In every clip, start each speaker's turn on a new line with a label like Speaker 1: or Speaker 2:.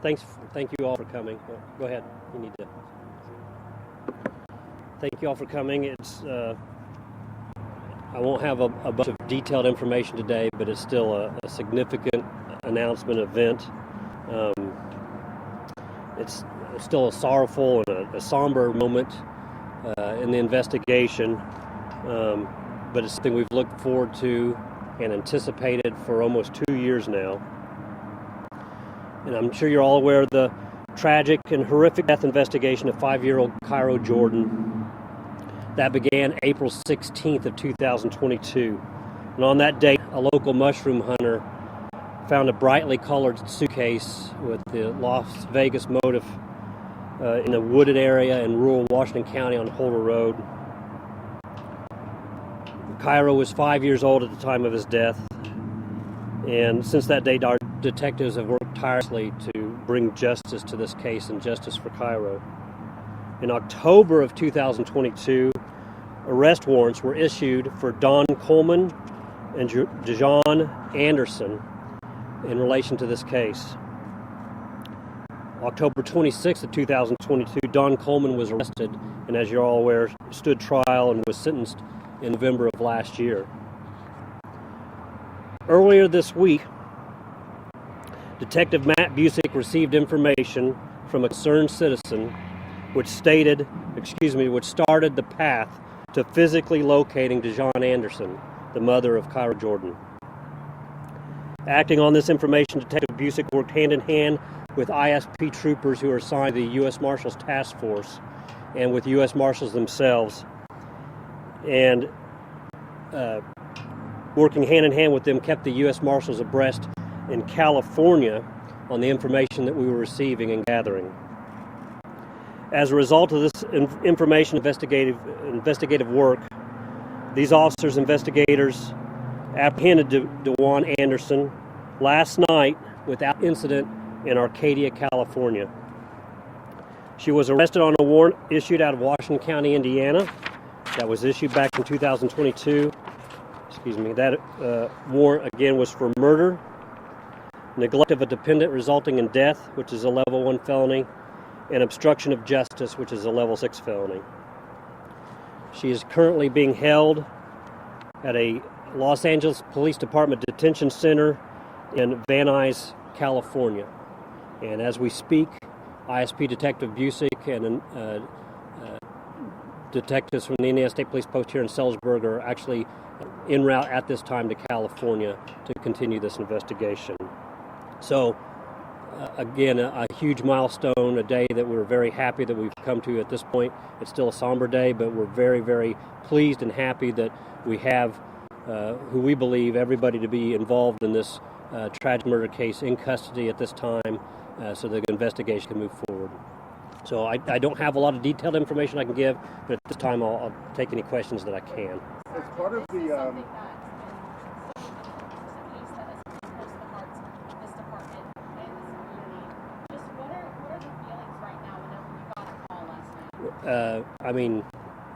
Speaker 1: Thank you all for coming. Go ahead. You need to. Thank you all for coming. I won't have a bunch of detailed information today, but it's still a significant announcement event. It's still a sorrowful and a somber moment in the investigation, but it's something we've looked forward to and anticipated for almost 2 years now. And I'm sure you're all aware of the tragic and horrific death investigation of 5-year-old Cairo Jordan. That began April 16th of 2022. And on that date, a local mushroom hunter found a brightly colored suitcase with the Las Vegas motif in a wooded area in rural Washington County on Holder Road. Cairo was 5 years old at the time of his death. And since that date, our detectives have worked tirelessly to bring justice to this case and justice for Cairo. In October of 2022, arrest warrants were issued for Don Coleman and Dejaune Anderson in relation to this case. October 26th of 2022, Don Coleman was arrested and, as you're all aware, stood trial and was sentenced in November of last year. Earlier this week, Detective Matt Busick received information from a concerned citizen which started the path to physically locating Dejaune Anderson, the mother of Cairo Jordan. Acting on this information, Detective Busick worked hand in hand with ISP troopers who are assigned to the U.S. Marshals Task Force and with U.S. Marshals themselves. And working hand in hand with them, kept the U.S. Marshals abreast in California on the information that we were receiving and gathering. As a result of this information investigative work, these officers, investigators, apprehended Dejaune Anderson last night without incident in Arcadia, California. She was arrested on a warrant issued out of Washington County, Indiana, that was issued back in 2022. That warrant again was for murder, neglect of a dependent resulting in death, which is a level 1 felony, and obstruction of justice, which is a level 6 felony. She is currently being held at a Los Angeles Police Department detention center in Van Nuys, California. And as we speak, ISP Detective Busick and detectives from the Indiana State Police Post here in Sellersburg are actually en route at this time to California to continue this investigation. So, again, a huge milestone, a day that we're very happy that we've come to at this point. It's still a somber day, but we're very, very pleased and happy that we have who we believe everybody to be involved in this tragic murder case in custody at this time so the investigation can move forward. So I don't have a lot of detailed information I can give, but at this time I'll take any questions that I can.
Speaker 2: As part of the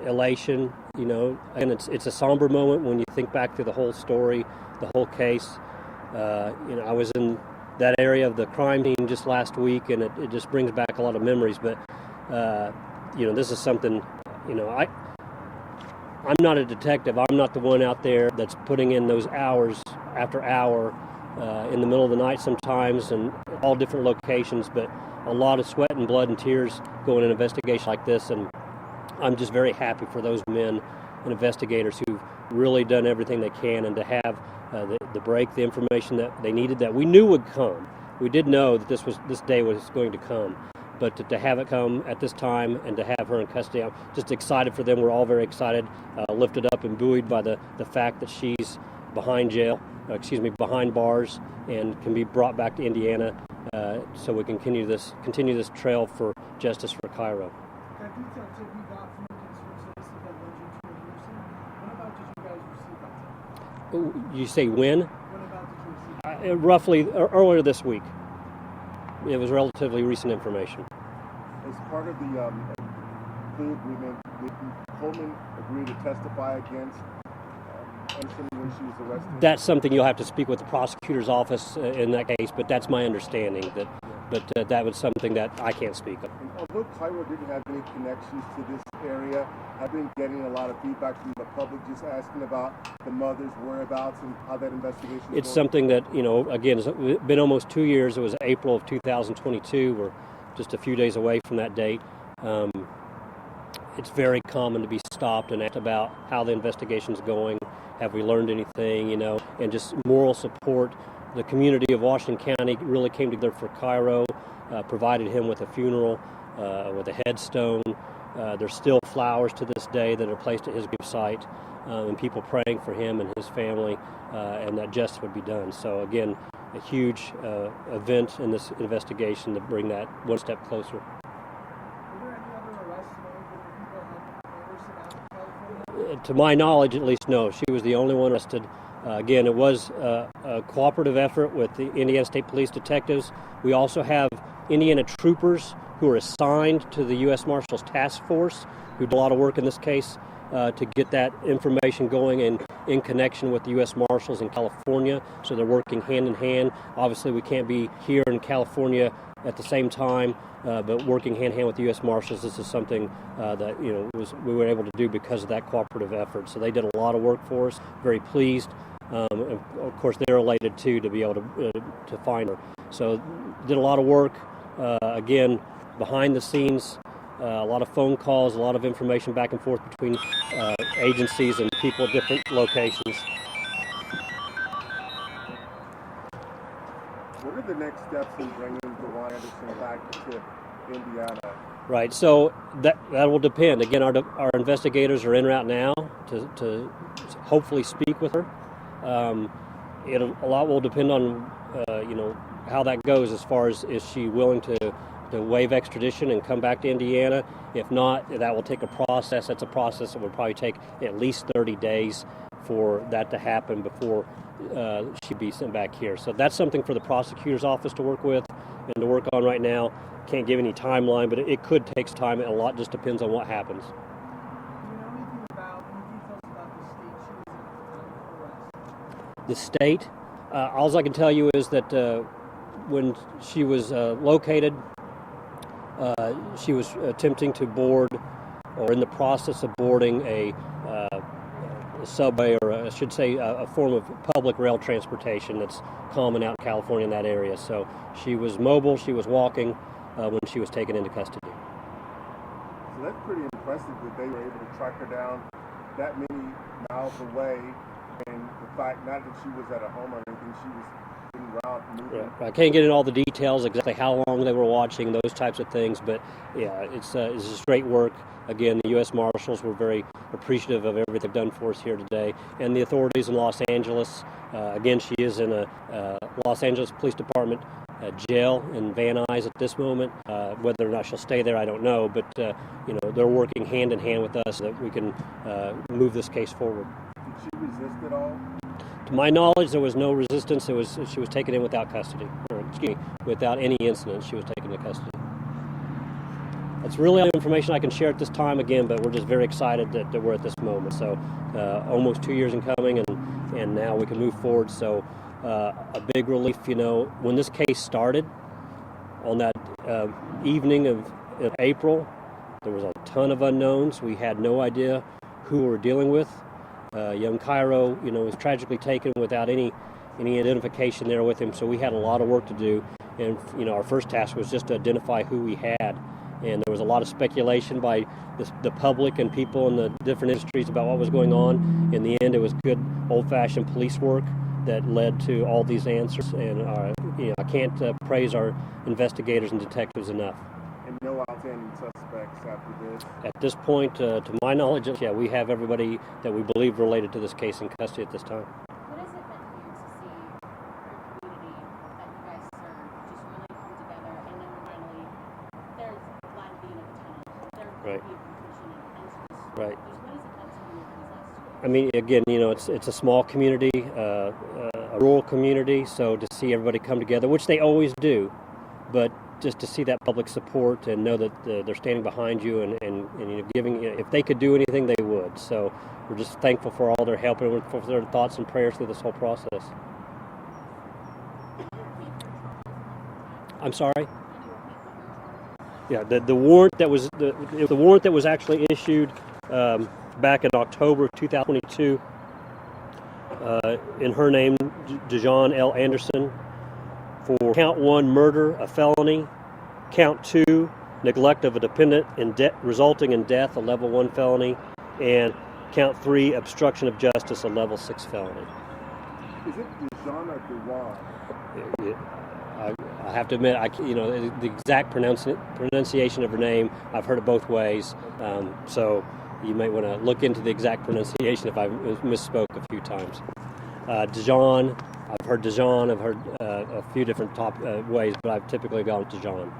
Speaker 1: elation, and it's a somber moment when you think back to the whole story, the whole case. I was in that area of the crime scene just last week, and it just brings back a lot of memories. But, this is something, I'm not a detective. I'm not the one out there that's putting in those hours after hour in the middle of the night sometimes and all different locations, but a lot of sweat and blood and tears go in an investigation like this, and I'm just very happy for those men and investigators who've really done everything they can, and to have the break, the information that they needed, that we knew would come. We did know that this day was going to come, but to have it come at this time and to have her in custody, I'm just excited for them. We're all very excited, lifted up and buoyed by the fact that she's behind bars, and can be brought back to Indiana, so we can continue this trail for justice for Cairo. You say when? Roughly earlier this week. It was relatively recent information.
Speaker 2: As part of the plea agreement, did Coleman agree to testify against Anderson when she was arrested?
Speaker 1: That's something you'll have to speak with the prosecutor's office in that case, but that's my understanding, that but that was something that I can't speak of.
Speaker 2: And although Cairo didn't have any connections to this area, I've been getting a lot of feedback from the public just asking about the mother's whereabouts and how that investigation is
Speaker 1: It's
Speaker 2: going.
Speaker 1: something that, again, it's been almost 2 years. It was April of 2022. We're just a few days away from that date. It's very common to be stopped and asked about how the investigation's going. Have we learned anything, and just moral support. The community of Washington County really came together for Cairo, provided him with a funeral, with a headstone. There's still flowers to this day that are placed at his gravesite, and people praying for him and his family, and that justice would be done. So again, a huge event in this investigation to bring that one step closer.
Speaker 3: Were there any other arrests made with the people Anderson out in California?
Speaker 1: To my knowledge, at least, no. She was the only one arrested. Again, it was a cooperative effort with the Indiana State Police detectives. We also have Indiana troopers who are assigned to the U.S. Marshals Task Force, who did a lot of work in this case to get that information going and in connection with the U.S. Marshals in California. So they're working hand in hand. Obviously, we can't be here in California at the same time, but working hand in hand with the U.S. Marshals, this is something that we were able to do because of that cooperative effort. So they did a lot of work for us. Very pleased. And of course, they're elated too to be able to find her. So did a lot of work. Again, behind the scenes, a lot of phone calls, a lot of information back and forth between agencies and people at different locations.
Speaker 2: What are the next steps in bringing Dejaune Anderson back to Indiana?
Speaker 1: Right, so that will depend. Again, our investigators are en route now to hopefully speak with her. A lot will depend on how that goes as far as is she willing to waive extradition and come back to Indiana. If not, that will take a process. That's a process that would probably take at least 30 days for that to happen before she'd be sent back here. So that's something for the prosecutor's office to work with and to work on right now. Can't give any timeline, but it could take time. A lot just depends on what happens.
Speaker 3: Do you know anything about any details about the state she was in at the time of arrest?
Speaker 1: The state, all I can tell you is that when she was located, she was attempting to board or in the process of boarding a subway, or I should say a form of public rail transportation that's common out in California in that area. So she was mobile, she was walking when she was taken into custody.
Speaker 2: So that's pretty impressive that they were able to track her down that many miles away, and the fact not that she was at a home or anything, she was en route moving.
Speaker 1: Right. I can't get into all the details, exactly how long they were watching, those types of things, but yeah, it's just great work. Again, the U.S. Marshals were very appreciative of everything they've done for us here today, and the authorities in Los Angeles. Again, she is in a Los Angeles Police Department jail in Van Nuys at this moment. Whether or not she'll stay there, I don't know, but they're working hand in hand with us so that we can move this case forward.
Speaker 2: Did she resist at all?
Speaker 1: To my knowledge, there was no resistance. She was taken in without custody, without any incident. She was taken into custody. That's really all the information I can share at this time again, but we're just very excited that we're at this moment. So almost 2 years in coming, and now we can move forward. So a big relief, when this case started on that evening of April, there was a ton of unknowns. We had no idea who we were dealing with. Young Cairo, was tragically taken without any identification there with him. So we had a lot of work to do, and our first task was just to identify who we had. And there was a lot of speculation by the public and people in the different industries about what was going on. In the end, it was good old-fashioned police work that led to all these answers. And I can't praise our investigators and detectives enough.
Speaker 2: And no outstanding suspects after this?
Speaker 1: At this point, to my knowledge, yeah, we have everybody that we believe related to this case in custody at this time.
Speaker 4: What has it been for you to see your community that you guys serve just really come together, and then finally there's glad being at the tunnel, there's
Speaker 1: Right.
Speaker 4: being completion, and it's just,
Speaker 1: Right.
Speaker 4: just what has it done to you these last 2 years?
Speaker 1: I mean, again, it's a small community, a rural community, so to see everybody come together, which they always do, but just to see that public support and know that they're standing behind you and giving, if they could do anything, they would. So we're just thankful for all their help and for their thoughts and prayers through this whole process. I'm sorry. Yeah, the warrant that was the warrant that was actually issued back in October of 2022 in her name, Dejaune L. Anderson, for count 1 murder, a felony, count 2 neglect of a dependent and resulting in death, a level 1 felony, and count 3 obstruction of justice, a level 6 felony.
Speaker 2: Is it Dejaune or Dejaune?
Speaker 1: I have to admit, the exact pronunciation of her name, I've heard it both ways. So you might want to look into the exact pronunciation if I misspoke a few times. Dejaune, I've heard Dejaune, I've heard a few different ways, but I've typically gone with Dejaune.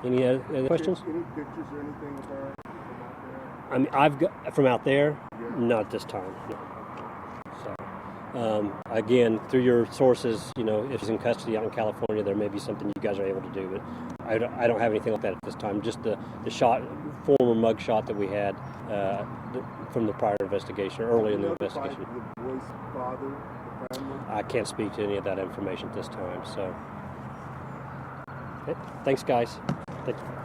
Speaker 1: Any other questions?
Speaker 2: Any pictures or anything of her from out there?
Speaker 1: I mean, I've got from out there,
Speaker 2: Yeah.
Speaker 1: not at this time. No. So, again, through your sources, if she's in custody out in California, there may be something you guys are able to do. But I don't have anything like that at this time. Just the former mug shot that we had from the prior investigation, early in the investigation.
Speaker 2: The boy's father, the family?
Speaker 1: I can't speak to any of that information at this time. So, okay. Thanks, guys. Thank you.